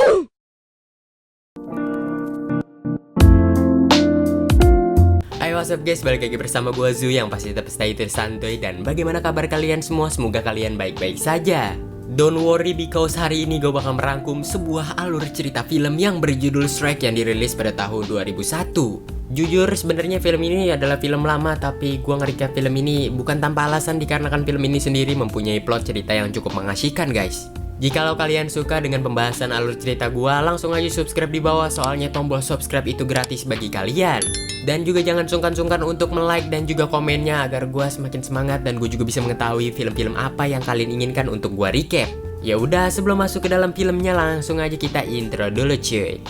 Hai, what's up guys, balik lagi bersama gua Zu yang pasti tetap stay santuy. Dan bagaimana kabar kalian semua? Semoga kalian baik-baik saja. Don't worry because hari ini gue bakal merangkum sebuah alur cerita film yang berjudul Shrek yang dirilis pada tahun 2001. Jujur sebenarnya film ini adalah film lama, tapi gue nge-recap film ini bukan tanpa alasan dikarenakan film ini sendiri mempunyai plot cerita yang cukup mengasihkan guys. Jikalau kalian suka dengan pembahasan alur cerita gua, langsung aja subscribe di bawah, soalnya tombol subscribe itu gratis bagi kalian. Dan juga jangan sungkan-sungkan untuk like dan juga komennya agar gua semakin semangat dan gue juga bisa mengetahui film-film apa yang kalian inginkan untuk gua recap. Ya udah, sebelum masuk ke dalam filmnya langsung aja kita intro dulu cuy.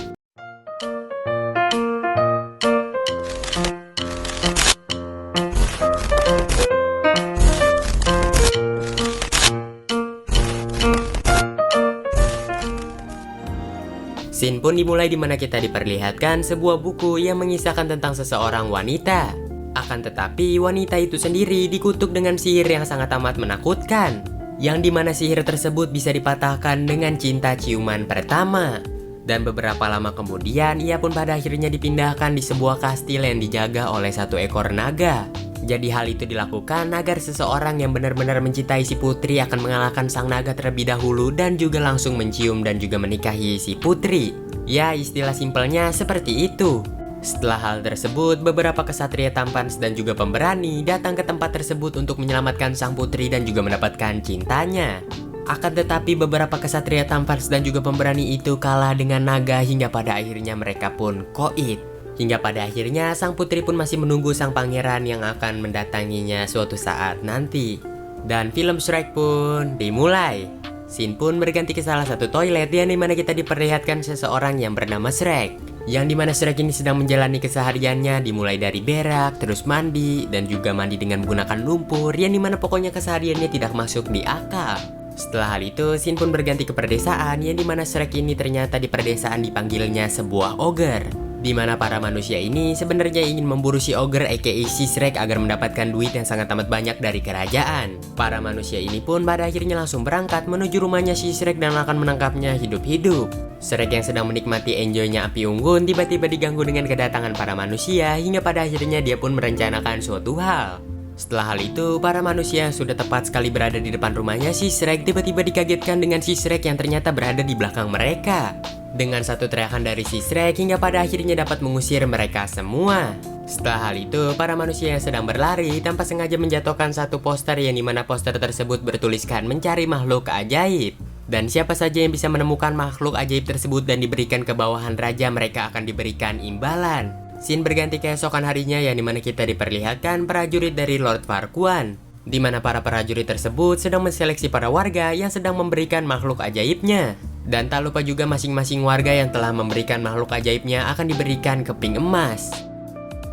Scene pun dimulai dimana kita diperlihatkan sebuah buku yang mengisahkan tentang seseorang wanita. Akan tetapi wanita itu sendiri dikutuk dengan sihir yang sangat amat menakutkan, yang dimana sihir tersebut bisa dipatahkan dengan cinta ciuman pertama. Dan beberapa lama kemudian ia pun pada akhirnya dipindahkan di sebuah kastil yang dijaga oleh satu ekor naga. Jadi hal itu dilakukan agar seseorang yang benar-benar mencintai si putri akan mengalahkan sang naga terlebih dahulu dan juga langsung mencium dan juga menikahi si putri. Ya, istilah simpelnya seperti itu. Setelah hal tersebut, beberapa kesatria tampan dan juga pemberani datang ke tempat tersebut untuk menyelamatkan sang putri dan juga mendapatkan cintanya. Akan tetapi beberapa kesatria tampan dan juga pemberani itu kalah dengan naga hingga pada akhirnya mereka pun koit. Hingga pada akhirnya sang putri pun masih menunggu sang pangeran yang akan mendatanginya suatu saat nanti. Dan film Shrek pun dimulai. Scene pun berganti ke salah satu toilet yang dimana kita diperlihatkan seseorang yang bernama Shrek. Yang dimana Shrek ini sedang menjalani kesehariannya dimulai dari berak, terus mandi, dan juga mandi dengan menggunakan lumpur, yang dimana pokoknya kesehariannya tidak masuk di akal. Setelah hal itu, scene pun berganti ke perdesaan yang dimana Shrek ini ternyata di perdesaan dipanggilnya sebuah ogre. Di mana para manusia ini sebenarnya ingin memburu si ogre aka si Shrek agar mendapatkan duit yang sangat amat banyak dari kerajaan. Para manusia ini pun pada akhirnya langsung berangkat menuju rumahnya si Shrek dan akan menangkapnya hidup-hidup. Shrek yang sedang menikmati enjoynya api unggun tiba-tiba diganggu dengan kedatangan para manusia hingga pada akhirnya dia pun merencanakan suatu hal. Setelah hal itu, para manusia yang sudah tepat sekali berada di depan rumahnya si Shrek tiba-tiba dikagetkan dengan si Shrek yang ternyata berada di belakang mereka. Dengan satu teriakan dari si Shrek hingga pada akhirnya dapat mengusir mereka semua. Setelah hal itu, para manusia yang sedang berlari tanpa sengaja menjatuhkan satu poster yang dimana poster tersebut bertuliskan mencari makhluk ajaib. Dan siapa saja yang bisa menemukan makhluk ajaib tersebut dan diberikan ke bawahan raja, mereka akan diberikan imbalan. Scene berganti keesokan harinya yang dimana kita diperlihatkan prajurit dari Lord Farquaad, di mana para prajurit tersebut sedang menseleksi para warga yang sedang memberikan makhluk ajaibnya. Dan tak lupa juga masing-masing warga yang telah memberikan makhluk ajaibnya akan diberikan keping emas.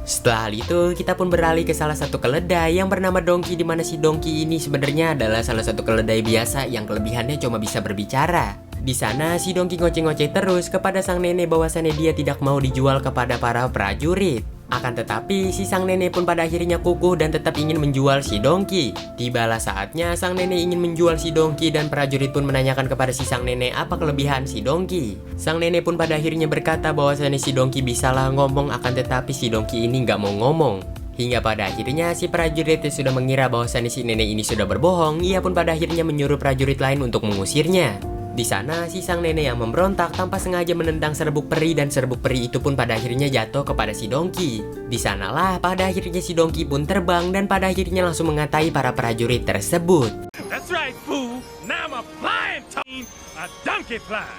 Setelah hal itu, kita pun beralih ke salah satu keledai yang bernama Donkey, di mana si Donkey ini sebenarnya adalah salah satu keledai biasa yang kelebihannya cuma bisa berbicara. Di sana si Donkey ngoceh-ngoceh terus kepada sang nenek bahwasannya dia tidak mau dijual kepada para prajurit. Akan tetapi si sang nenek pun pada akhirnya kukuh dan tetap ingin menjual si Donkey. Tibalah saatnya sang nenek ingin menjual si Donkey dan prajurit pun menanyakan kepada si sang nenek apa kelebihan si Donkey. Sang nenek pun pada akhirnya berkata bahwasannya si Donkey bisalah ngomong, akan tetapi si Donkey ini nggak mau ngomong. Hingga pada akhirnya si prajurit sudah mengira bahwasannya si nenek ini sudah berbohong. Ia pun pada akhirnya menyuruh prajurit lain untuk mengusirnya. Di sana si sang nenek yang memberontak tanpa sengaja menendang serbuk peri dan serbuk peri itu pun pada akhirnya jatuh kepada si Donkey. Di sanalah pada akhirnya si Donkey pun terbang dan pada akhirnya langsung mengatai para prajurit tersebut. That's right, fool. Now I'm a flying team, a donkey fly.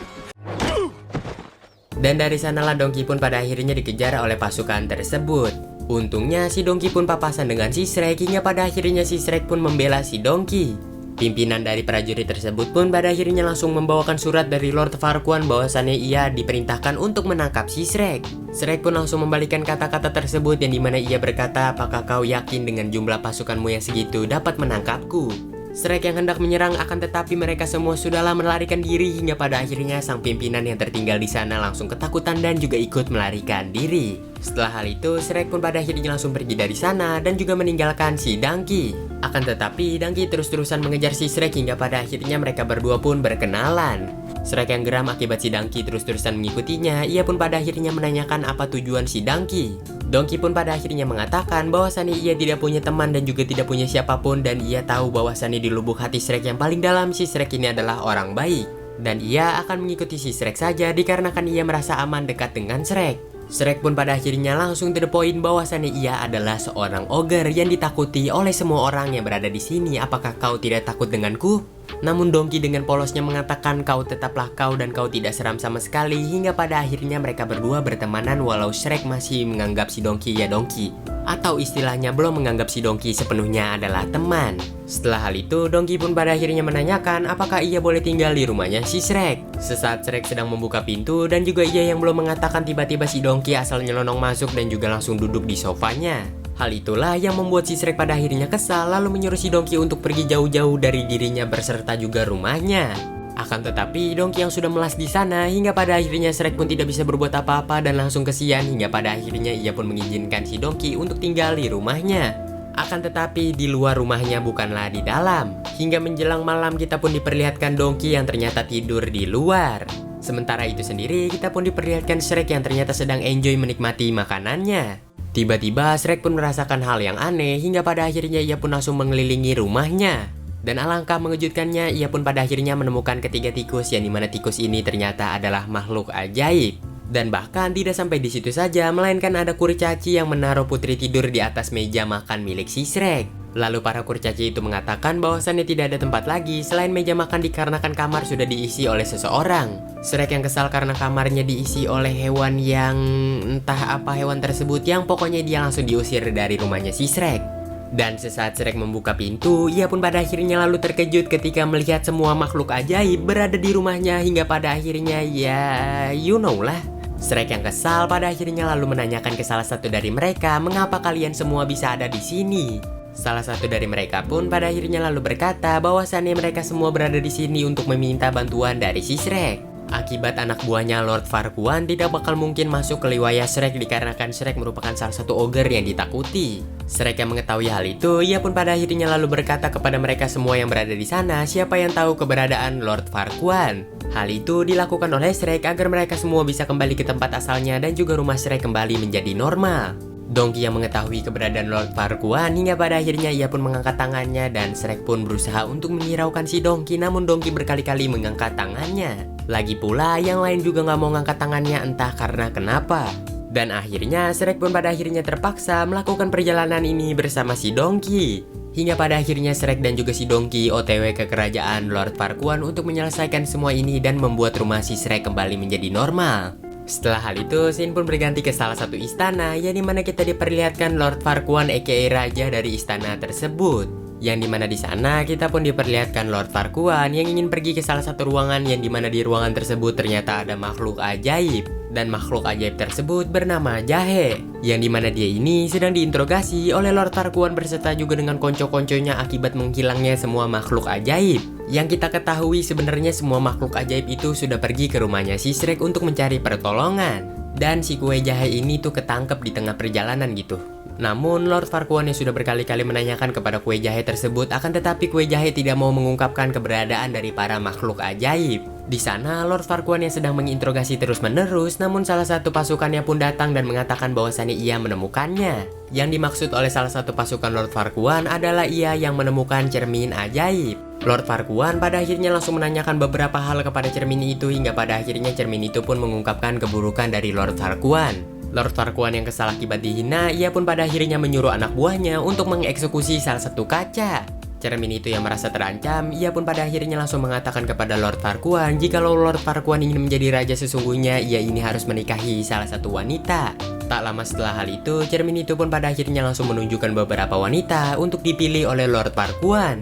Dan dari sanalah Donkey pun pada akhirnya dikejar oleh pasukan tersebut. Untungnya si Donkey pun papasan dengan si Shrek hingga pada akhirnya si Shrek pun membela si Donkey. Pimpinan dari prajurit tersebut pun pada akhirnya langsung membawakan surat dari Lord Farquaad bahwasannya ia diperintahkan untuk menangkap si Shrek. Shrek pun langsung membalikan kata-kata tersebut yang dimana ia berkata, apakah kau yakin dengan jumlah pasukanmu yang segitu dapat menangkapku? Shrek yang hendak menyerang akan tetapi mereka semua sudahlah melarikan diri hingga pada akhirnya sang pimpinan yang tertinggal di sana langsung ketakutan dan juga ikut melarikan diri. Setelah hal itu, Shrek pun pada akhirnya langsung pergi dari sana dan juga meninggalkan si Donkey. Akan tetapi, Donkey terus-terusan mengejar si Shrek hingga pada akhirnya mereka berdua pun berkenalan. Shrek yang geram akibat si Donkey terus-terusan mengikutinya, ia pun pada akhirnya menanyakan apa tujuan si Donkey. Donkey pun pada akhirnya mengatakan bahwasannya ia tidak punya teman dan juga tidak punya siapapun, dan ia tahu bahwasannya di lubuk hati Shrek yang paling dalam si Shrek ini adalah orang baik. Dan ia akan mengikuti si Shrek saja dikarenakan ia merasa aman dekat dengan Shrek. Shrek pun pada akhirnya langsung to the point bahwasannya ia adalah seorang ogre yang ditakuti oleh semua orang yang berada di sini. Apakah kau tidak takut denganku? Namun Donkey dengan polosnya mengatakan kau tetaplah kau dan kau tidak seram sama sekali, hingga pada akhirnya mereka berdua bertemanan walau Shrek masih menganggap si Donkey ya Donkey, atau istilahnya belum menganggap si Donkey sepenuhnya adalah teman. Setelah hal itu, Donkey pun pada akhirnya menanyakan apakah ia boleh tinggal di rumahnya si Shrek. Sesaat Shrek sedang membuka pintu dan juga ia yang belum mengatakan, tiba-tiba si Donkey asal nyelonong masuk dan juga langsung duduk di sofanya. Hal itulah yang membuat si Shrek pada akhirnya kesal lalu menyuruh si Donkey untuk pergi jauh-jauh dari dirinya berserta juga rumahnya. Akan tetapi Donkey yang sudah melas di sana hingga pada akhirnya Shrek pun tidak bisa berbuat apa-apa dan langsung kesian hingga pada akhirnya ia pun mengizinkan si Donkey untuk tinggal di rumahnya. Akan tetapi di luar rumahnya bukanlah di dalam. Hingga menjelang malam kita pun diperlihatkan Donkey yang ternyata tidur di luar. Sementara itu sendiri kita pun diperlihatkan Shrek yang ternyata sedang enjoy menikmati makanannya. Tiba-tiba Shrek pun merasakan hal yang aneh hingga pada akhirnya ia pun langsung mengelilingi rumahnya. Dan alangkah mengejutkannya, ia pun pada akhirnya menemukan ketiga tikus yang dimana tikus ini ternyata adalah makhluk ajaib. Dan bahkan tidak sampai di situ saja, melainkan ada kurcaci yang menaruh putri tidur di atas meja makan milik si Shrek. Lalu para kurcaci itu mengatakan bahwasannya tidak ada tempat lagi selain meja makan dikarenakan kamar sudah diisi oleh seseorang. Shrek yang kesal karena kamarnya diisi oleh hewan yang entah apa hewan tersebut, yang pokoknya dia langsung diusir dari rumahnya si Shrek. Dan sesaat Shrek membuka pintu, ia pun pada akhirnya lalu terkejut ketika melihat semua makhluk ajaib berada di rumahnya hingga pada akhirnya ya you know lah. Shrek yang kesal pada akhirnya lalu menanyakan ke salah satu dari mereka, mengapa kalian semua bisa ada di sini? Salah satu dari mereka pun pada akhirnya lalu berkata bahwasannya mereka semua berada di sini untuk meminta bantuan dari si Shrek. Akibat anak buahnya Lord Farquaad tidak bakal mungkin masuk ke wilayah Shrek dikarenakan Shrek merupakan salah satu ogre yang ditakuti. Shrek yang mengetahui hal itu, ia pun pada akhirnya lalu berkata kepada mereka semua yang berada di sana, siapa yang tahu keberadaan Lord Farquaad. Hal itu dilakukan oleh Shrek agar mereka semua bisa kembali ke tempat asalnya dan juga rumah Shrek kembali menjadi normal. Donkey yang mengetahui keberadaan Lord Farquaad hingga pada akhirnya ia pun mengangkat tangannya dan Shrek pun berusaha untuk menghiraukan si Donkey, namun Donkey berkali-kali mengangkat tangannya. Lagi pula yang lain juga nggak mau ngangkat tangannya entah karena kenapa. Dan akhirnya Shrek pun pada akhirnya terpaksa melakukan perjalanan ini bersama si Donkey. Hingga pada akhirnya Shrek dan juga si Donkey OTW ke kerajaan Lord Farquaad untuk menyelesaikan semua ini dan membuat rumah si Shrek kembali menjadi normal. Setelah hal itu, scene pun berganti ke salah satu istana yang dimana kita diperlihatkan Lord Farquaad aka raja dari istana tersebut. Yang dimana di sana kita pun diperlihatkan Lord Farquaad yang ingin pergi ke salah satu ruangan yang dimana di ruangan tersebut ternyata ada makhluk ajaib. Dan makhluk ajaib tersebut bernama Jahe, yang dimana dia ini sedang diinterogasi oleh Lord Farquaad berserta juga dengan konco-konconya akibat menghilangnya semua makhluk ajaib. Yang kita ketahui sebenarnya semua makhluk ajaib itu sudah pergi ke rumahnya si Shrek untuk mencari pertolongan. Dan si kue jahe ini tuh ketangkep di tengah perjalanan gitu. Namun Lord Farquaad yang sudah berkali-kali menanyakan kepada kue jahe tersebut, akan tetapi kue jahe tidak mau mengungkapkan keberadaan dari para makhluk ajaib. Di sana Lord Farquaad yang sedang menginterogasi terus-menerus, namun salah satu pasukannya pun datang dan mengatakan bahwasannya ia menemukannya. Yang dimaksud oleh salah satu pasukan Lord Farquaad adalah ia yang menemukan cermin ajaib. Lord Farquaad pada akhirnya langsung menanyakan beberapa hal kepada cermin itu hingga pada akhirnya cermin itu pun mengungkapkan keburukan dari Lord Farquaad. Lord Farquaad yang kesal akibat dihina, ia pun pada akhirnya menyuruh anak buahnya untuk mengeksekusi salah satu kaca. Cermin itu yang merasa terancam, ia pun pada akhirnya langsung mengatakan kepada Lord Farquaad jikalau Lord Farquaad ingin menjadi raja sesungguhnya, ia ini harus menikahi salah satu wanita. Tak lama setelah hal itu, cermin itu pun pada akhirnya langsung menunjukkan beberapa wanita untuk dipilih oleh Lord Farquaad.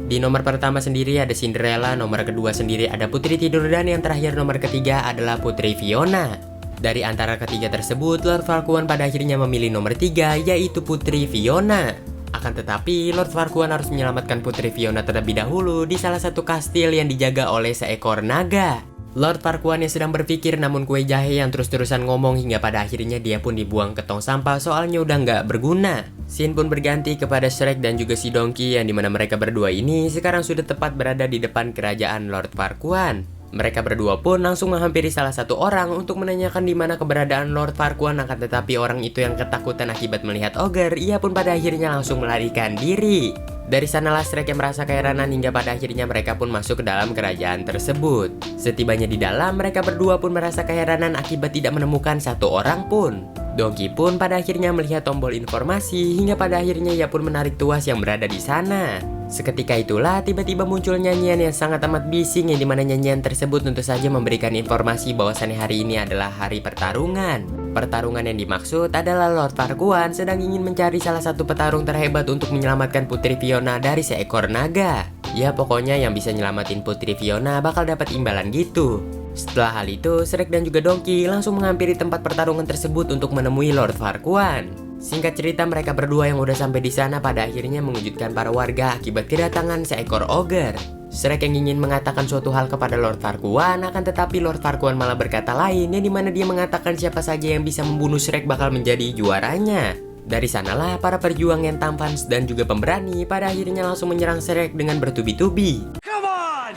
Di nomor pertama sendiri ada Cinderella, nomor kedua sendiri ada Putri Tidur, dan yang terakhir nomor ketiga adalah Putri Fiona. Dari antara ketiga tersebut, Lord Farquaad pada akhirnya memilih nomor 3, yaitu Putri Fiona. Akan tetapi, Lord Farquaad harus menyelamatkan Putri Fiona terlebih dahulu di salah satu kastil yang dijaga oleh seekor naga. Lord Farquaad yang sedang berpikir, namun kue jahe yang terus-terusan ngomong hingga pada akhirnya dia pun dibuang ke tong sampah soalnya udah nggak berguna. Scene pun berganti kepada Shrek dan juga si Donkey yang dimana mereka berdua ini sekarang sudah tepat berada di depan kerajaan Lord Farquaad. Mereka berdua pun langsung menghampiri salah satu orang untuk menanyakan di mana keberadaan Lord Farquaad, akan tetapi orang itu yang ketakutan akibat melihat ogre, ia pun pada akhirnya langsung melarikan diri. Dari sanalah Shrek yang merasa keheranan hingga pada akhirnya mereka pun masuk ke dalam kerajaan tersebut. Setibanya di dalam, mereka berdua pun merasa keheranan akibat tidak menemukan satu orang pun. Donkey pun pada akhirnya melihat tombol informasi hingga pada akhirnya ia pun menarik tuas yang berada di sana. Seketika itulah tiba-tiba muncul nyanyian yang sangat amat bising, yang dimana nyanyian tersebut tentu saja memberikan informasi bahwasannya hari ini adalah hari pertarungan. Pertarungan yang dimaksud adalah Lord Farquaad sedang ingin mencari salah satu petarung terhebat untuk menyelamatkan Putri Fiona dari seekor naga. Ya pokoknya yang bisa nyelamatin Putri Fiona bakal dapat imbalan gitu. Setelah hal itu, Shrek dan juga Donkey langsung menghampiri tempat pertarungan tersebut untuk menemui Lord Farquaad. Singkat cerita, mereka berdua yang udah sampai di sana pada akhirnya mengejutkan para warga akibat kedatangan seekor ogre. Shrek yang ingin mengatakan suatu hal kepada Lord Farquaad, akan tetapi Lord Farquaad malah berkata lain, yang dimana dia mengatakan siapa saja yang bisa membunuh Shrek bakal menjadi juaranya. Dari sanalah para perjuang yang tampan dan juga pemberani pada akhirnya langsung menyerang Shrek dengan bertubi-tubi. Come on!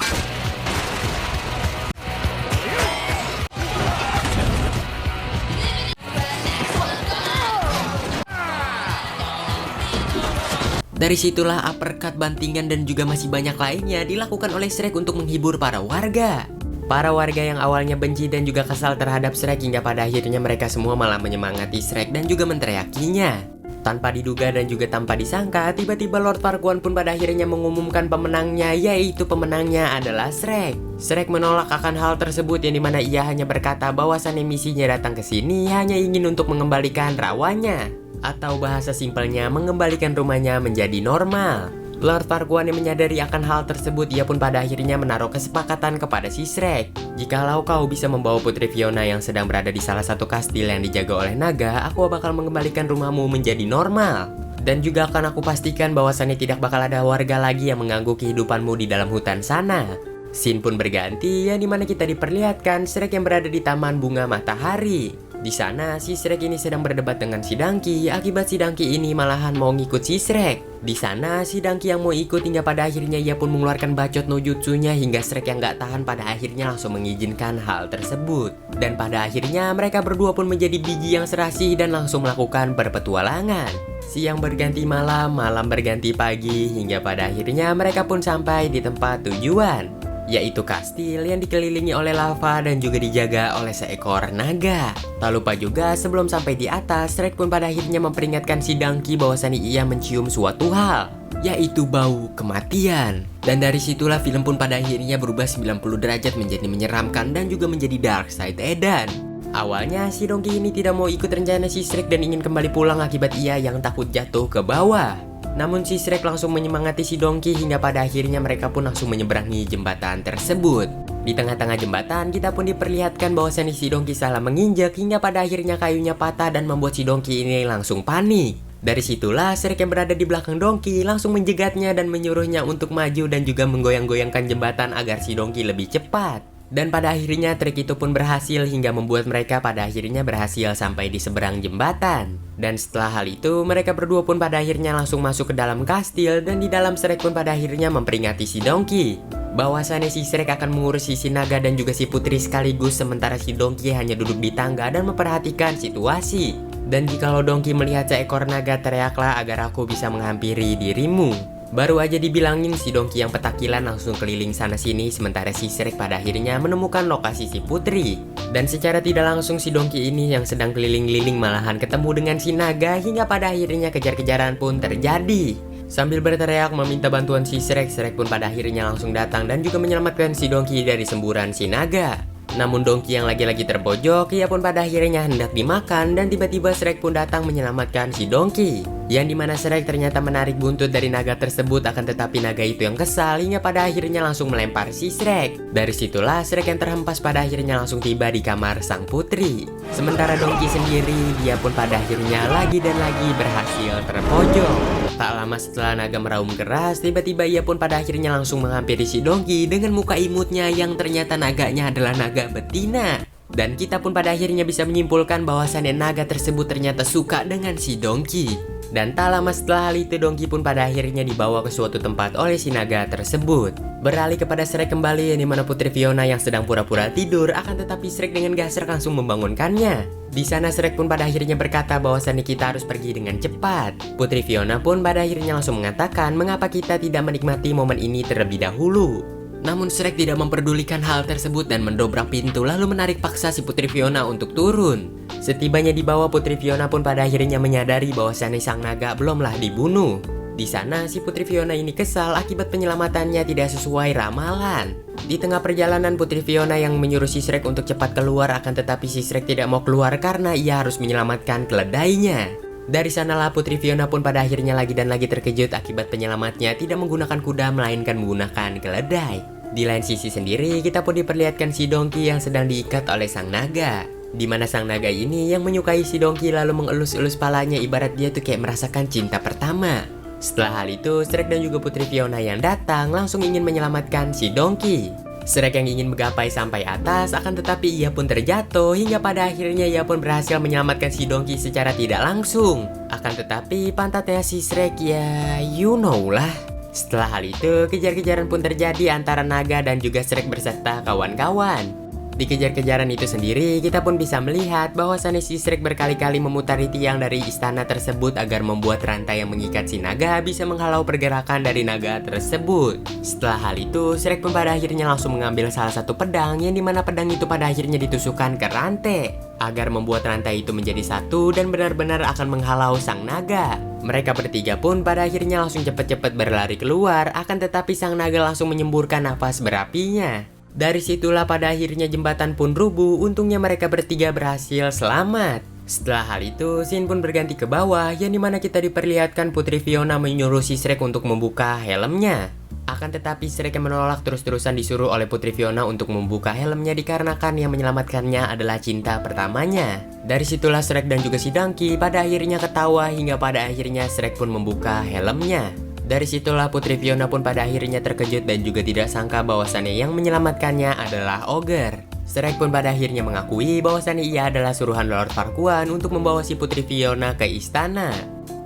Dari situlah uppercut, bantingan, dan juga masih banyak lainnya dilakukan oleh Shrek untuk menghibur para warga. Para warga yang awalnya benci dan juga kesal terhadap Shrek hingga pada akhirnya mereka semua malah menyemangati Shrek dan juga menteriakinya. Tanpa diduga dan juga tanpa disangka, tiba-tiba Lord Farquaad pun pada akhirnya mengumumkan pemenangnya, yaitu pemenangnya adalah Shrek. Shrek menolak akan hal tersebut, yang dimana ia hanya berkata bahwasannya misinya datang ke sini hanya ingin untuk mengembalikan rawanya. Atau bahasa simpelnya mengembalikan rumahnya menjadi normal. Lord Farquaad yang menyadari akan hal tersebut, ia pun pada akhirnya menaruh kesepakatan kepada si Shrek. Jikalau kau bisa membawa Putri Fiona yang sedang berada di salah satu kastil yang dijaga oleh naga, aku bakal mengembalikan rumahmu menjadi normal. Dan juga akan aku pastikan bahwasannya tidak bakal ada warga lagi yang mengganggu kehidupanmu di dalam hutan sana. Scene pun berganti, yang dimana kita diperlihatkan Shrek yang berada di Taman Bunga Matahari. Di sana, si Shrek ini sedang berdebat dengan si Donkey, akibat si Donkey ini malahan mau ngikut si Shrek. Di sana, si Donkey yang mau ikut hingga pada akhirnya ia pun mengeluarkan bacot no jutsunya hingga Shrek yang gak tahan pada akhirnya langsung mengizinkan hal tersebut. Dan pada akhirnya mereka berdua pun menjadi biji yang serasi dan langsung melakukan berpetualangan. Siang berganti malam, malam berganti pagi, hingga pada akhirnya mereka pun sampai di tempat tujuan, yaitu kastil yang dikelilingi oleh lava dan juga dijaga oleh seekor naga. Tak lupa juga sebelum sampai di atas, Shrek pun pada akhirnya memperingatkan si Donkey bahwasannya ia mencium suatu hal, yaitu bau kematian. Dan dari situlah film pun pada akhirnya berubah 90 derajat menjadi menyeramkan dan juga menjadi dark side Eden. Awalnya si Donkey ini tidak mau ikut rencana si Shrek dan ingin kembali pulang akibat ia yang takut jatuh ke bawah. Namun si Shrek langsung menyemangati si Donkey hingga pada akhirnya mereka pun langsung menyeberangi jembatan tersebut. Di tengah-tengah jembatan kita pun diperlihatkan bahwasannya si Donkey salah menginjak hingga pada akhirnya kayunya patah dan membuat si Donkey ini langsung panik. Dari situlah Shrek yang berada di belakang Donkey langsung menjegatnya dan menyuruhnya untuk maju dan juga menggoyang-goyangkan jembatan agar si Donkey lebih cepat. Dan pada akhirnya trik itu pun berhasil hingga membuat mereka pada akhirnya berhasil sampai di seberang jembatan. Dan setelah hal itu mereka berdua pun pada akhirnya langsung masuk ke dalam kastil, dan di dalam Shrek pun pada akhirnya memperingati si Donkey bahwasannya si Shrek akan mengurus si naga dan juga si putri sekaligus, sementara si Donkey hanya duduk di tangga dan memperhatikan situasi. Dan jikalau Donkey melihat seekor naga, teriaklah agar aku bisa menghampiri dirimu. Baru aja dibilangin, si Donkey yang petakilan langsung keliling sana sini, sementara si Shrek pada akhirnya menemukan lokasi si putri. Dan secara tidak langsung si Donkey ini yang sedang keliling-keliling malahan ketemu dengan si naga hingga pada akhirnya kejar-kejaran pun terjadi. Sambil berteriak meminta bantuan si Shrek, Shrek pun pada akhirnya langsung datang dan juga menyelamatkan si Donkey dari semburan si naga. Namun Donkey yang lagi-lagi terpojok, ia pun pada akhirnya hendak dimakan dan tiba-tiba Shrek pun datang menyelamatkan si Donkey. Yang dimana Shrek ternyata menarik buntut dari naga tersebut, akan tetapi naga itu yang kesal hingga pada akhirnya langsung melempar si Shrek. Dari situlah Shrek yang terhempas pada akhirnya langsung tiba di kamar sang putri. Sementara Donkey sendiri, dia pun pada akhirnya lagi dan lagi berhasil terpojok. Tak lama setelah naga meraung keras, tiba-tiba ia pun pada akhirnya langsung menghampiri si Donkey dengan muka imutnya yang ternyata naganya adalah naga betina. Dan kita pun pada akhirnya bisa menyimpulkan bahwasannya naga tersebut ternyata suka dengan si Donkey. Dan tak lama setelah hal itu, Donkey pun pada akhirnya dibawa ke suatu tempat oleh si naga tersebut. Beralih kepada Shrek kembali, di mana Putri Fiona yang sedang pura-pura tidur, akan tetapi Shrek dengan gasrak langsung membangunkannya. Di sana Shrek pun pada akhirnya berkata bahwasannya kita harus pergi dengan cepat. Putri Fiona pun pada akhirnya langsung mengatakan mengapa kita tidak menikmati momen ini terlebih dahulu. Namun Shrek tidak memperdulikan hal tersebut dan mendobrak pintu lalu menarik paksa si Putri Fiona untuk turun. Setibanya di bawah, Putri Fiona pun pada akhirnya menyadari bahwasannya sang naga belumlah dibunuh. Di sana si Putri Fiona ini kesal akibat penyelamatannya tidak sesuai ramalan. Di tengah perjalanan, Putri Fiona yang menyuruh si Shrek untuk cepat keluar, akan tetapi si Shrek tidak mau keluar karena ia harus menyelamatkan keledainya. Dari sanalah Putri Fiona pun pada akhirnya lagi dan lagi terkejut akibat penyelamatnya tidak menggunakan kuda melainkan menggunakan keledai. Di lain sisi sendiri, kita pun diperlihatkan si Donkey yang sedang diikat oleh sang naga. Di mana sang naga ini yang menyukai si Donkey lalu mengelus-elus palanya ibarat dia tuh kayak merasakan cinta pertama. Setelah hal itu, Shrek dan juga Putri Fiona yang datang langsung ingin menyelamatkan si Donkey. Shrek yang ingin menggapai sampai atas, akan tetapi ia pun terjatuh hingga pada akhirnya ia pun berhasil menyelamatkan si Donkey secara tidak langsung. Akan tetapi pantatnya si Shrek ya you know lah. Setelah hal itu, kejar-kejaran pun terjadi antara naga dan juga Shrek beserta kawan-kawan. Di kejar-kejaran itu sendiri, kita pun bisa melihat bahwasannya si Shrek berkali-kali memutari tiang dari istana tersebut agar membuat rantai yang mengikat si naga bisa menghalau pergerakan dari naga tersebut. Setelah hal itu, Shrek pun pada akhirnya langsung mengambil salah satu pedang yang dimana pedang itu pada akhirnya ditusukkan ke rantai agar membuat rantai itu menjadi satu dan benar-benar akan menghalau sang naga. Mereka bertiga pun pada akhirnya langsung cepat-cepat berlari keluar, akan tetapi sang naga langsung menyemburkan nafas berapinya. Dari situlah pada akhirnya jembatan pun rubuh, untungnya mereka bertiga berhasil selamat. Setelah hal itu, scene pun berganti ke bawah, yang dimana kita diperlihatkan Putri Fiona menyuruh si Shrek untuk membuka helmnya. Akan tetapi Shrek yang menolak terus-terusan disuruh oleh Putri Fiona untuk membuka helmnya dikarenakan yang menyelamatkannya adalah cinta pertamanya. Dari situlah Shrek dan juga si Donkey pada akhirnya ketawa hingga pada akhirnya Shrek pun membuka helmnya. Dari situlah Putri Fiona pun pada akhirnya terkejut dan juga tidak sangka bahwasannya yang menyelamatkannya adalah Ogre. Shrek pun pada akhirnya mengakui bahwasannya ia adalah suruhan Lord Farquaad untuk membawa si Putri Fiona ke istana.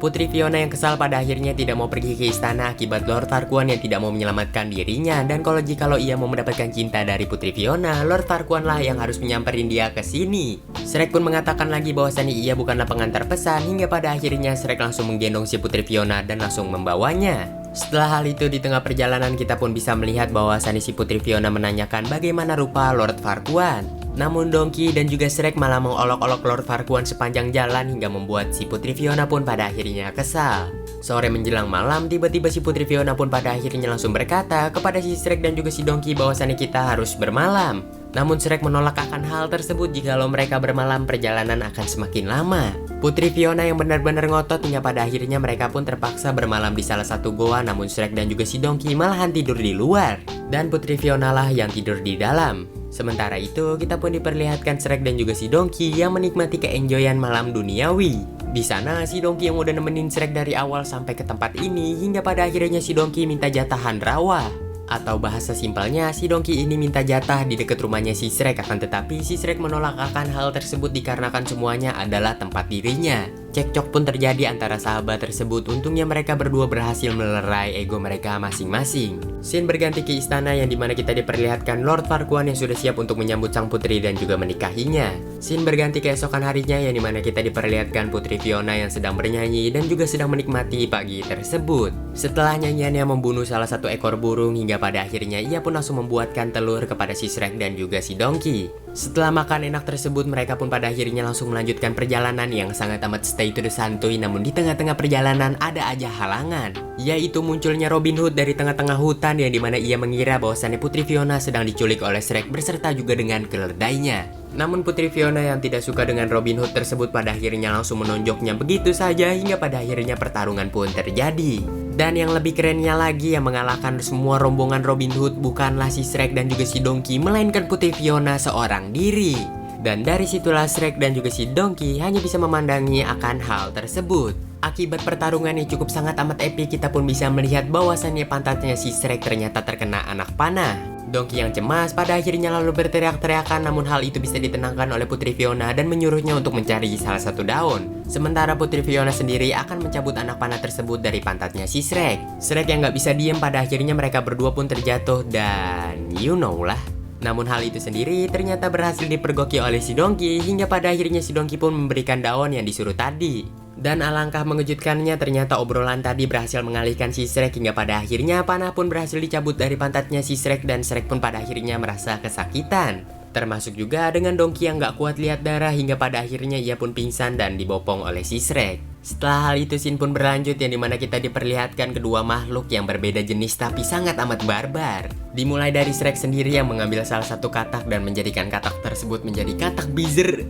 Putri Fiona yang kesal pada akhirnya tidak mau pergi ke istana akibat Lord Farquaad yang tidak mau menyelamatkan dirinya, dan jikalau ia mau mendapatkan cinta dari Putri Fiona, Lord Farquaad lah yang harus menyamperin dia ke sini. Shrek pun mengatakan lagi bahwasannya ia bukanlah pengantar pesan hingga pada akhirnya Shrek langsung menggendong si Putri Fiona dan langsung membawanya. Setelah hal itu, di tengah perjalanan kita pun bisa melihat bahwasannya si Putri Fiona menanyakan bagaimana rupa Lord Farquaad. Namun Donkey dan juga Shrek malah mengolok-olok Lord Farquaad sepanjang jalan hingga membuat si Putri Fiona pun pada akhirnya kesal. Sore menjelang malam, tiba-tiba si Putri Fiona pun pada akhirnya langsung berkata kepada si Shrek dan juga si Donkey bahwasannya kita harus bermalam. Namun Shrek menolak akan hal tersebut jikalau mereka bermalam perjalanan akan semakin lama. Putri Fiona yang benar-benar ngotot hingga pada akhirnya mereka pun terpaksa bermalam di salah satu goa, namun Shrek dan juga si Donkey malahan tidur di luar. Dan Putri Fiona lah yang tidur di dalam. Sementara itu, kita pun diperlihatkan Shrek dan juga si Donkey yang menikmati keenjoyan malam duniawi. Di sana, si Donkey yang udah nemenin Shrek dari awal sampai ke tempat ini hingga pada akhirnya si Donkey minta jatahan rawa. Atau bahasa simpelnya, si Donkey ini minta jatah di dekat rumahnya si Shrek, akan tetapi si Shrek menolak akan hal tersebut dikarenakan semuanya adalah tempat dirinya. Cekcok pun terjadi antara sahabat tersebut, untungnya mereka berdua berhasil melerai ego mereka masing-masing. Scene berganti ke istana yang dimana kita diperlihatkan Lord Farquaad yang sudah siap untuk menyambut sang putri dan juga menikahinya. Scene berganti keesokan harinya yang dimana kita diperlihatkan Putri Fiona yang sedang bernyanyi dan juga sedang menikmati pagi tersebut. Setelah nyanyiannya membunuh salah satu ekor burung hingga pada akhirnya ia pun langsung membuatkan telur kepada si Shrek dan juga si Donkey. Setelah makan enak tersebut, mereka pun pada akhirnya langsung melanjutkan perjalanan yang sangat amat stay to the santuy. Namun di tengah-tengah perjalanan ada aja halangan, yaitu munculnya Robin Hood dari tengah-tengah hutan, yang dimana ia mengira bahwasannya Putri Fiona sedang diculik oleh Shrek beserta juga dengan keledainya. Namun Putri Fiona yang tidak suka dengan Robin Hood tersebut pada akhirnya langsung menonjoknya begitu saja, hingga pada akhirnya pertarungan pun terjadi. Dan yang lebih kerennya lagi, yang mengalahkan semua rombongan Robin Hood bukanlah si Shrek dan juga si Donkey, melainkan Putri Fiona seorang diri. Dan dari situlah Shrek dan juga si Donkey hanya bisa memandangi akan hal tersebut. Akibat pertarungan yang cukup sangat amat epik, kita pun bisa melihat bahwasannya pantatnya si Shrek ternyata terkena anak panah. Donkey yang cemas pada akhirnya lalu berteriak-teriakan, namun hal itu bisa ditenangkan oleh Putri Fiona dan menyuruhnya untuk mencari salah satu daun. Sementara Putri Fiona sendiri akan mencabut anak panah tersebut dari pantatnya si Shrek. Shrek yang gak bisa diem, pada akhirnya mereka berdua pun terjatuh dan you know lah. Namun hal itu sendiri ternyata berhasil dipergoki oleh si Donkey, hingga pada akhirnya si Donkey pun memberikan daun yang disuruh tadi. Dan alangkah mengejutkannya, ternyata obrolan tadi berhasil mengalihkan si Shrek, hingga pada akhirnya panah pun berhasil dicabut dari pantatnya si Shrek, dan Shrek pun pada akhirnya merasa kesakitan. Termasuk juga dengan Donkey yang gak kuat lihat darah, hingga pada akhirnya ia pun pingsan dan dibopong oleh si Shrek. Setelah hal itu scene pun berlanjut, yang dimana kita diperlihatkan kedua makhluk yang berbeda jenis tapi sangat amat barbar. Dimulai dari Shrek sendiri yang mengambil salah satu katak dan menjadikan katak tersebut menjadi katak bizer.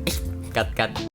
Cut.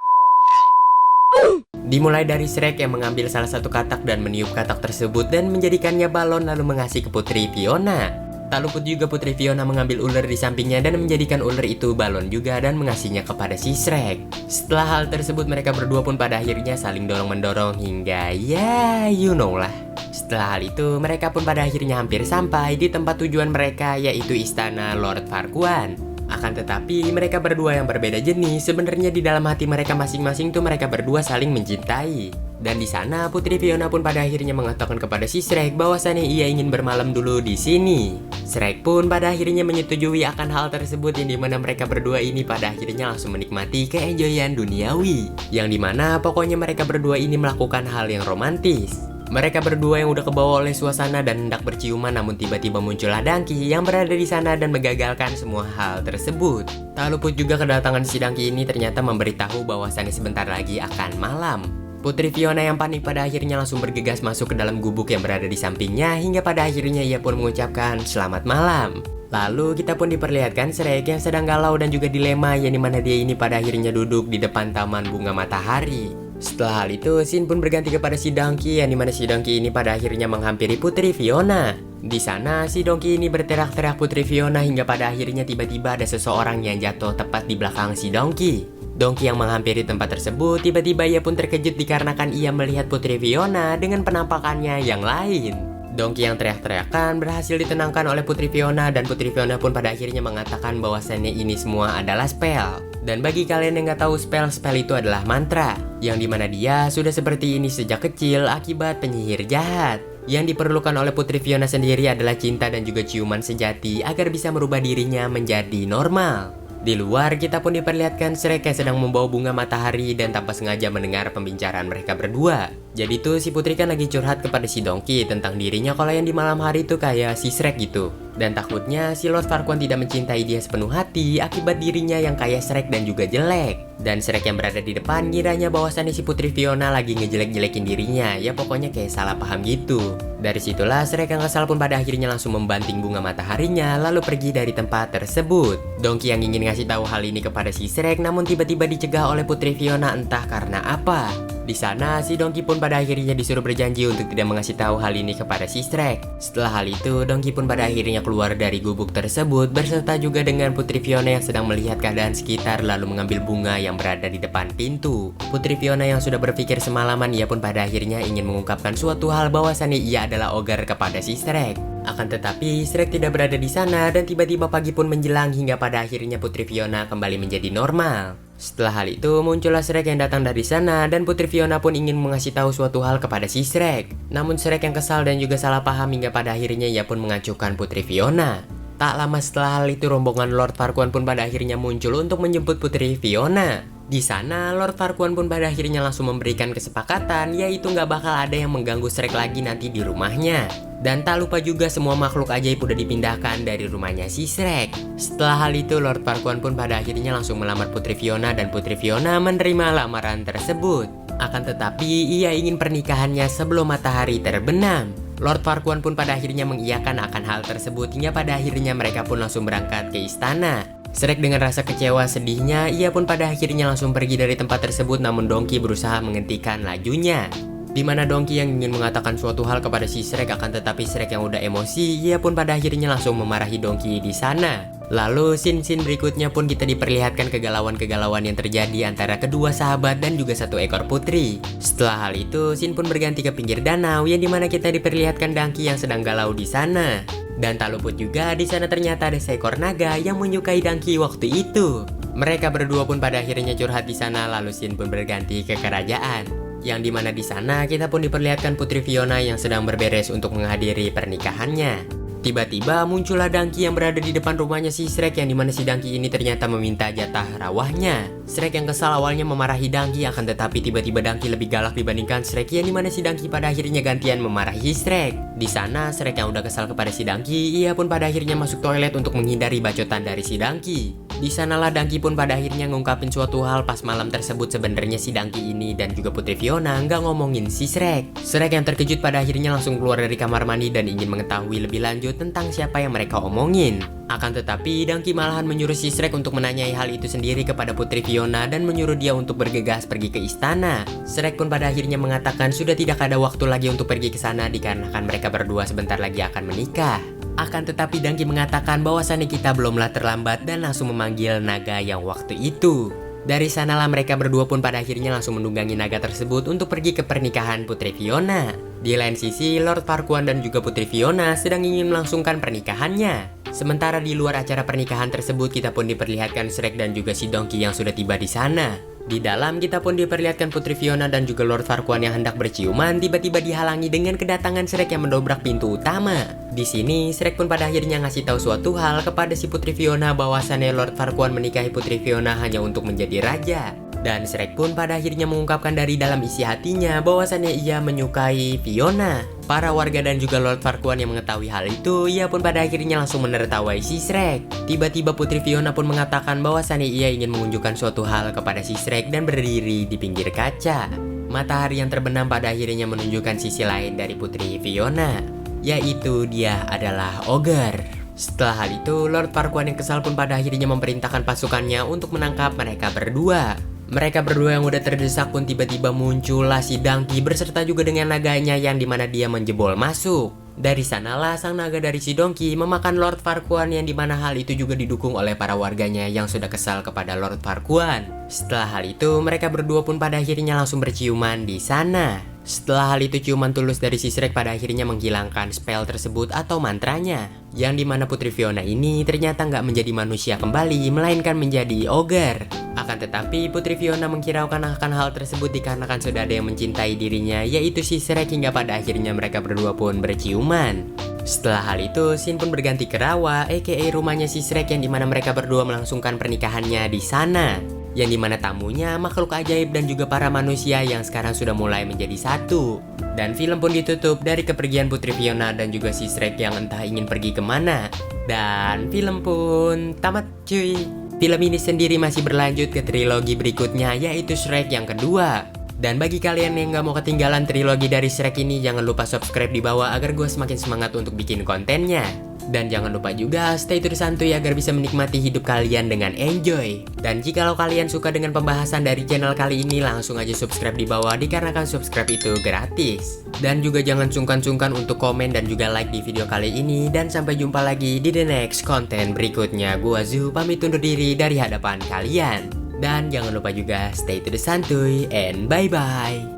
Dimulai dari Shrek yang mengambil salah satu katak dan meniup katak tersebut dan menjadikannya balon lalu mengasih ke Putri Fiona. Tak luput juga Putri Fiona mengambil ular di sampingnya dan menjadikan ular itu balon juga dan mengasihnya kepada si Shrek. Setelah hal tersebut, mereka berdua pun pada akhirnya saling dorong-mendorong hingga ya you know lah. Setelah hal itu, mereka pun pada akhirnya hampir sampai di tempat tujuan mereka, yaitu istana Lord Farquaad. Akan tetapi mereka berdua yang berbeda jenis, sebenarnya di dalam hati mereka masing-masing tuh mereka berdua saling mencintai. Dan di sana Putri Fiona pun pada akhirnya mengatakan kepada si Shrek bahwasannya ia ingin bermalam dulu di sini. Shrek pun pada akhirnya menyetujui akan hal tersebut, yang dimana mereka berdua ini pada akhirnya langsung menikmati keenjoyan duniawi, yang dimana pokoknya mereka berdua ini melakukan hal yang romantis. Mereka berdua yang udah kebawa oleh suasana dan hendak berciuman, namun tiba-tiba muncullah Donkey yang berada di sana dan menggagalkan semua hal tersebut. Tak luput juga kedatangan si Donkey ini ternyata memberitahu bahwasannya sebentar lagi akan malam. Putri Fiona yang panik pada akhirnya langsung bergegas masuk ke dalam gubuk yang berada di sampingnya, hingga pada akhirnya ia pun mengucapkan selamat malam. Lalu kita pun diperlihatkan Shrek yang sedang galau dan juga dilema, yang dimana dia ini pada akhirnya duduk di depan taman bunga matahari. Setelah hal itu, scene pun berganti kepada si Donkey, yang dimana si Donkey ini pada akhirnya menghampiri Putri Fiona. Di sana, si Donkey ini berteriak-teriak Putri Fiona, hingga pada akhirnya tiba-tiba ada seseorang yang jatuh tepat di belakang si Donkey. Donkey yang menghampiri tempat tersebut, tiba-tiba ia pun terkejut dikarenakan ia melihat Putri Fiona dengan penampakannya yang lain. Donkey yang teriak-teriakan berhasil ditenangkan oleh Putri Fiona, dan Putri Fiona pun pada akhirnya mengatakan bahwasannya ini semua adalah spell. Dan bagi kalian yang nggak tahu, spell itu adalah mantra, yang dimana dia sudah seperti ini sejak kecil akibat penyihir jahat. Yang diperlukan oleh Putri Fiona sendiri adalah cinta dan juga ciuman sejati agar bisa merubah dirinya menjadi normal. Di luar, kita pun diperlihatkan Shrek yang sedang membawa bunga matahari dan tanpa sengaja mendengar pembicaraan mereka berdua. Jadi tuh si Putri kan lagi curhat kepada si Donkey tentang dirinya kalau yang di malam hari tuh kayak si Shrek gitu. Dan takutnya si Lord Farquaad tidak mencintai dia sepenuh hati akibat dirinya yang kayak Shrek dan juga jelek. Dan Shrek yang berada di depan ngiranya bahwasannya si Putri Fiona lagi ngejelek-jelekin dirinya. Ya pokoknya kayak salah paham gitu. Dari situlah Shrek yang kesal pun pada akhirnya langsung membanting bunga mataharinya lalu pergi dari tempat tersebut. Donkey yang ingin ngasih tahu hal ini kepada si Shrek, namun tiba-tiba dicegah oleh Putri Fiona entah karena apa. Di sana si Donkey pun pada akhirnya disuruh berjanji untuk tidak mengasih tahu hal ini kepada si Shrek. Setelah hal itu, Donkey pun pada akhirnya keluar dari gubuk tersebut berserta juga dengan Putri Fiona yang sedang melihat keadaan sekitar lalu mengambil bunga yang berada di depan pintu. Putri Fiona yang sudah berpikir semalaman, ia pun pada akhirnya ingin mengungkapkan suatu hal bahwasannya ia adalah ogre kepada si Shrek. Akan tetapi Shrek tidak berada di sana dan tiba-tiba pagi pun menjelang hingga pada akhirnya Putri Fiona kembali menjadi normal. Setelah hal itu muncullah Shrek yang datang dari sana dan Putri Fiona pun ingin mengasih tahu suatu hal kepada si Shrek. Namun Shrek yang kesal dan juga salah paham hingga pada akhirnya ia pun mengacuhkan Putri Fiona. Tak lama setelah hal itu rombongan Lord Farquaad pun pada akhirnya muncul untuk menjemput Putri Fiona. Di sana, Lord Farquaad pun pada akhirnya langsung memberikan kesepakatan, yaitu nggak bakal ada yang mengganggu Shrek lagi nanti di rumahnya. Dan tak lupa juga semua makhluk ajaib udah dipindahkan dari rumahnya si Shrek. Setelah hal itu, Lord Farquaad pun pada akhirnya langsung melamar Putri Fiona dan Putri Fiona menerima lamaran tersebut. Akan tetapi, ia ingin pernikahannya sebelum matahari terbenam. Lord Farquaad pun pada akhirnya mengiyakan akan hal tersebut hingga pada akhirnya mereka pun langsung berangkat ke istana. Shrek dengan rasa kecewa sedihnya, ia pun pada akhirnya langsung pergi dari tempat tersebut, namun Donkey berusaha menghentikan lajunya. Di mana Donkey yang ingin mengatakan suatu hal kepada si Shrek, akan tetapi Shrek yang udah emosi, ia pun pada akhirnya langsung memarahi Donkey di sana. Lalu scene berikutnya pun kita diperlihatkan kegalauan-kegalauan yang terjadi antara kedua sahabat dan juga satu ekor putri. Setelah hal itu, scene pun berganti ke pinggir danau yang dimana kita diperlihatkan Donkey yang sedang galau di sana. Dan tak luput juga di sana ternyata ada seekor naga yang menyukai Donkey waktu itu. Mereka berdua pun pada akhirnya curhat di sana, lalu scene pun berganti ke kerajaan. Yang dimana di sana kita pun diperlihatkan Putri Fiona yang sedang berberes untuk menghadiri pernikahannya. Tiba-tiba muncullah Donkey yang berada di depan rumahnya si Shrek, yang dimana si Donkey ini ternyata meminta jatah rawahnya. Shrek yang kesal awalnya memarahi Donkey, akan tetapi tiba-tiba Donkey lebih galak dibandingkan Shrek, yang dimana si Donkey pada akhirnya gantian memarahi Shrek. Di sana Shrek yang udah kesal kepada si Donkey, ia pun pada akhirnya masuk toilet untuk menghindari bacotan dari si Donkey. Di sanalah Donkey pun pada akhirnya ngungkapin suatu hal pas malam tersebut. Sebenarnya si Donkey ini dan juga Putri Fiona nggak ngomongin si Shrek. Shrek yang terkejut pada akhirnya langsung keluar dari kamar mandi dan ingin mengetahui lebih lanjut tentang siapa yang mereka omongin. Akan tetapi Donkey malahan menyuruh si Shrek untuk menanyai hal itu sendiri kepada Putri Fiona dan menyuruh dia untuk bergegas pergi ke istana. Shrek pun pada akhirnya mengatakan sudah tidak ada waktu lagi untuk pergi ke sana dikarenakan mereka berdua sebentar lagi akan menikah. Akan tetapi Donkey mengatakan bahwasannya kita belumlah terlambat dan langsung memanggil naga yang waktu itu. Dari sanalah mereka berdua pun pada akhirnya langsung menunggangi naga tersebut untuk pergi ke pernikahan Putri Fiona. Di lain sisi, Lord Farquaad dan juga Putri Fiona sedang ingin melangsungkan pernikahannya. Sementara di luar acara pernikahan tersebut kita pun diperlihatkan Shrek dan juga si Donkey yang sudah tiba di sana. Di dalam kita pun diperlihatkan Putri Fiona dan juga Lord Farquaad yang hendak berciuman tiba-tiba dihalangi dengan kedatangan Shrek yang mendobrak pintu utama. Di sini Shrek pun pada akhirnya ngasih tahu suatu hal kepada si Putri Fiona bahwasannya Lord Farquaad menikahi Putri Fiona hanya untuk menjadi raja. Dan Shrek pun pada akhirnya mengungkapkan dari dalam isi hatinya bahwasannya ia menyukai Fiona. Para warga dan juga Lord Farquaad yang mengetahui hal itu, ia pun pada akhirnya langsung menertawai si Shrek. Tiba-tiba Putri Fiona pun mengatakan bahwasannya ia ingin menunjukkan suatu hal kepada si Shrek dan berdiri di pinggir kaca. Matahari yang terbenam pada akhirnya menunjukkan sisi lain dari Putri Fiona, yaitu dia adalah ogre. Setelah hal itu, Lord Farquaad yang kesal pun pada akhirnya memerintahkan pasukannya untuk menangkap mereka berdua. Mereka berdua yang udah terdesak pun tiba-tiba muncullah si Donkey berserta juga dengan naganya yang dimana dia menjebol masuk. Dari sanalah sang naga dari si Donkey memakan Lord Farquaad, yang dimana hal itu juga didukung oleh para warganya yang sudah kesal kepada Lord Farquaad. Setelah hal itu mereka berdua pun pada akhirnya langsung berciuman di sana. Setelah hal itu ciuman tulus dari si Shrek pada akhirnya menghilangkan spell tersebut atau mantranya, yang dimana Putri Fiona ini ternyata nggak menjadi manusia kembali melainkan menjadi ogre. Akan tetapi Putri Fiona menghiraukan akan hal tersebut dikarenakan sudah ada yang mencintai dirinya, yaitu si Shrek, hingga pada akhirnya mereka berdua pun berciuman. Setelah hal itu scene pun berganti ke rawa aka rumahnya si Shrek, yang dimana mereka berdua melangsungkan pernikahannya di sana. Yang dimana tamunya makhluk ajaib dan juga para manusia yang sekarang sudah mulai menjadi satu. Dan film pun ditutup dari kepergian Putri Fiona dan juga si Shrek yang entah ingin pergi kemana. Dan film pun tamat cuy. Film ini sendiri masih berlanjut ke trilogi berikutnya, yaitu Shrek yang kedua. Dan bagi kalian yang gak mau ketinggalan trilogi dari Shrek ini, jangan lupa subscribe di bawah agar gue semakin semangat untuk bikin kontennya. Dan jangan lupa juga stay terus santuy agar bisa menikmati hidup kalian dengan enjoy. Dan jikalau kalian suka dengan pembahasan dari channel kali ini, langsung aja subscribe di bawah dikarenakan subscribe itu gratis. Dan juga jangan sungkan-sungkan untuk komen dan juga like di video kali ini. Dan sampai jumpa lagi di the next konten berikutnya. Gua Zu pamit undur diri dari hadapan kalian. Dan jangan lupa juga stay terus santuy and bye bye.